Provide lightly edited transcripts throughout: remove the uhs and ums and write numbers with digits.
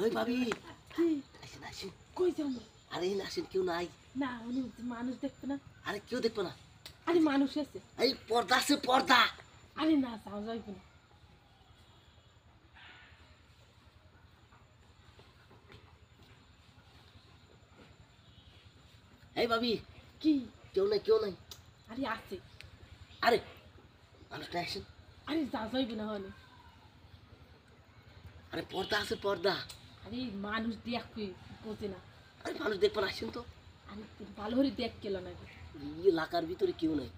ওই ভাবি কি আসেন আসেন। কই যাবো? আরে না আসেন, কেউ নাই। না উনি মানুষ দেখবে না। আরে কেউ দেখবো না। আরে মানুষ আছে। এই পর্দা আছে, পর্দা। আরে না যাও যাইবে না। এই ভাবি কি কেউ নাই, কেউ নাই। আরে আছে। আরে মানুষটা আসেন। আরে যা যাইবে না হলে। আরে পর্দা আছে, পর্দা। আরে মানুষ দেখবে বোঝে না। আরে মানুষ দেখবো না, আসেন তো। আরে ভালো করে দেখ গেল না। এই এলাকার ভিতরে কেউ নাই।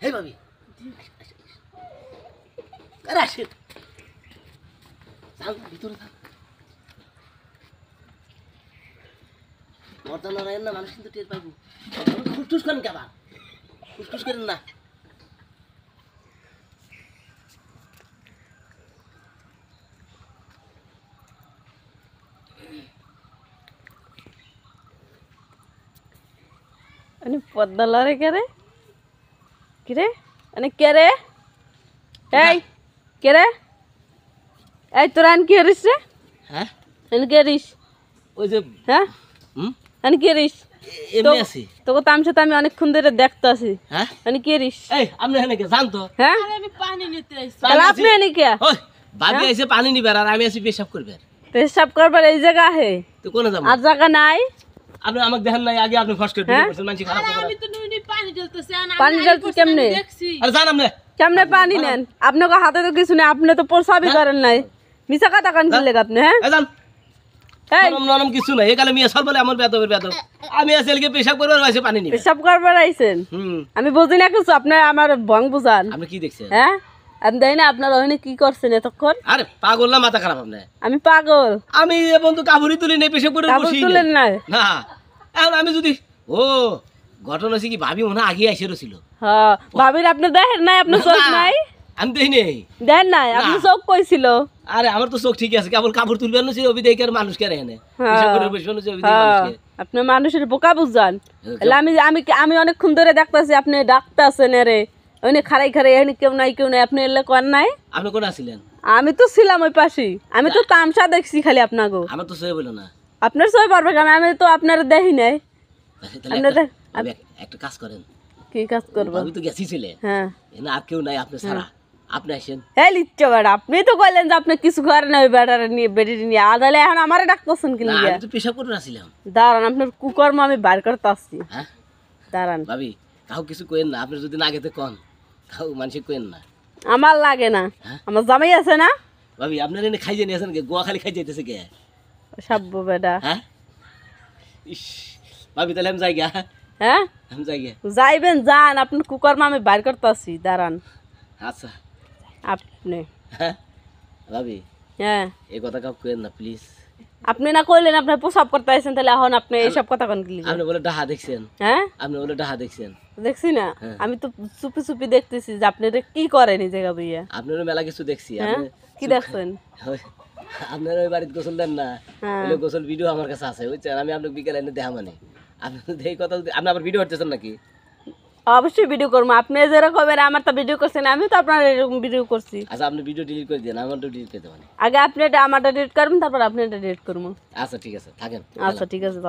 হে ভাবি আরে আসেন, যান ভিতরে যান। পর্দা লড়াইয়ের না, মানুষ কিন্তু টের পাইব। ফুসটুস করেন কেবা, ফুসটুস করেন না। अनि पद्दा लरे के रे अनि के रे ए तोरा अनि के रिस रे হ্যাঁ अनि के रिस ওই যে হ্যাঁ अनि के रिस এমনি আছি। তোকে তামসা আমি অনেকক্ষণ ধরে দেখতে আছি হ্যাঁ अनि के रिस এই আপনি এখানে কে জান তো? হ্যাঁ আরে আমি পানি নিতে আইছি। তাহলে আপনি अनि কে ওই ভাবি আইছে পানি নিবার, আর আমি আছি পেশাব করবার। পেশাব করবার এই জায়গা হে তো কোনে যাবো? আর জায়গা নাই। আপনি আমাকে দেখেন নাই, আগে আপনি ফার্স্ট করে বলছেন মানুষ খারাপ আরে করে। আমি তো নুনি পানি ঢালতেছি। পানি ঢালছিস কেমনে? দেখছি। আরে জান আপনি কেমনে পানি নেন? আপনাকে হাতে তো কিছু নেই, আপনি তো প্রসাবই করেন নাই। মিছা কথা কান কি লেগে আপনি? হ্যাঁ এই জান এই নরম নরম কিছু নাই, একালে মিয়া সর বলে আমার বেদবের বেদব। আমি আছি এলকে পেশাব করবার, আইছে পানি নিবে। পেশাব করবার আইছেন? আমি বুঝি না কিছু, আপনি আমার ভং বুঝান। আপনি কি দেখছেন? হ্যাঁ আমি দেই না আপনার ওখানে কি করছেন এতক্ষণ? আরে পাগল না মাথা খারাপ আপনি? আমি পাগল? আমি এ বন্ধু কাবুরি তুলি নেই, পেশাব করে কাপড় বসি তুলেন নাই? না। এখন আমি যদি ও ঘটনা হচ্ছে কি, ভাবি মনে হয় আগে আইসে রছিল। হ্যাঁ ভাবির আপনি দেখেন নাই? আপনার চোখ নাই? আমি দেই নেই। দেখেন নাই? আপনি চোখ কইছিল? আরে আমার তো চোখ ঠিক আছে, কেবল কাপড় তুলবেন না, ওই দেখে আর মানুষ কেন এনে পেশাব করে বসবেন না, ওই দেখে মানুষকে। আপনি মানুষের বোকা বুঝান। আমি আমি আমি অনেকক্ষণ ধরে দেখতাছি আপনি ডাকতাছেন রে, ওইনে খাড়াই খাড়াই এখানে কেউ নাই কেউ নাই, আপনি এলে কোন নাই? আপনি কোন আছিলেন? আমি তো ছিলাম ওই পাশে, আমি তো তামসা দেখছি খালি আপনাকে। আমার তো সয়ে বলো না। আপনার সই পারবে কেন? আমি তো আপনার দেখি নাই। তাহলে একটা কাজ করেন। কি কাজ করবো? আমি তো গেছি ছিলে, হ্যাঁ আর কেউ নাই আপনি ছাড়া, আপনি আসেন। হ্যাঁ লিচ্ছ বেড়া, আপনি তো কইলেন যে আপনি কিছু করেন ওই বেড়ারে নিয়ে, বেড়ি নিয়ে আদালে এখন আমারে ডাকতেছেন কি না, লিগা? আমি তো পেশাব করে আসছিলাম। দাঁড়ান আপনার কুকর্ম আমি বার করতে আসছি। হ্যাঁ দাঁড়ান। ভাবি কাউ কিছু কইেন না, আপনি যদি না গেতে কন, কাউ মানুষ কইেন না। আমার লাগে না, আমার জামাই আছে না। ভাবি আপনার এনে খাই জানি আছেন কে? গোয়া খালি খাই যাইতেছে কে? সাব্য বেটা। হ্যাঁ ইস ভাবি তাহলে আমি যাই গা। হ্যাঁ আমি যাই গে। যাইবেন যান, আপনার কুকর্ম আমি বার করতে আসছি। দাঁড়ান আচ্ছা আপনি। হ্যাঁ ভাবি হ্যাঁ এই কথা কাউ কইেন না প্লিজ। আপনি না কইলেন আপনি প্রসাব করতে আইছেন, তাহলে এখন আপনি এইসব কথা কোন কি লিগা? আপনি বলে ডাহা দেখছেন? হ্যাঁ আপনি বলে ডাহা দেখছেন? দেখছি না, আমি তো চুপি চুপি দেখতেছি যে আপনি কি করেন এই জায়গা বইয়া। আপনারও মেলা কিছু দেখছি। হ্যাঁ আপনি কি দেখছেন? আপনার ওই বাড়িতে গোসল দেন না, ওই গোসল ভিডিও আমার কাছে আছে বুঝছেন। আমি আপনাকে বিকেলে এনে দেখা মানে আপনি এই কথা আপনি আবার ভিডিও করতেছেন নাকি? অবশ্যই ভিডিও করবো, আপনি যেরকম আমার তো ভিডিও করছেন, আমি তো আপনার এরকম ভিডিও করছি। আচ্ছা আপনি ভিডিও ডিলিট করে দেন, আমারটা ডিলিট করে দেবেন। আগে আপনি আমারটা ডিলিট করবেন, তারপর আপনি এটা ডিলিট করবো। আচ্ছা ঠিক আছে থাকেন। আচ্ছা ঠিক আছে।